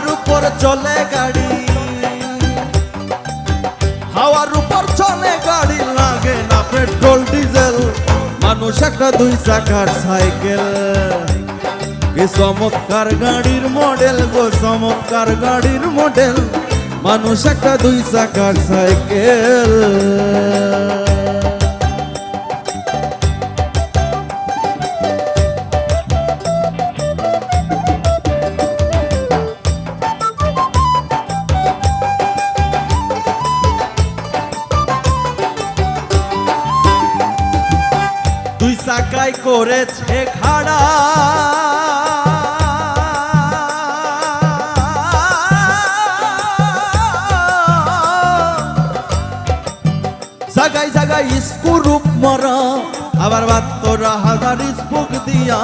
হাওয়ার উপর চলে গাড়ি, হাওয়ার উপর চলে গাড়ি, লাগে না পেট্রোল ডিজেল, মানুষ একটা দুই চাকার সাইকেল। কি চমৎকার গাড়ির মডেল গো, চমৎকার গাড়ির মডেল, মানুষ একটা দুই চাকার সাইকেল। দুই চাকায় করেছে খাড়া, জাগায় জাগায় স্ক্রু মারা, আবার 72,000 স্পোক দিয়া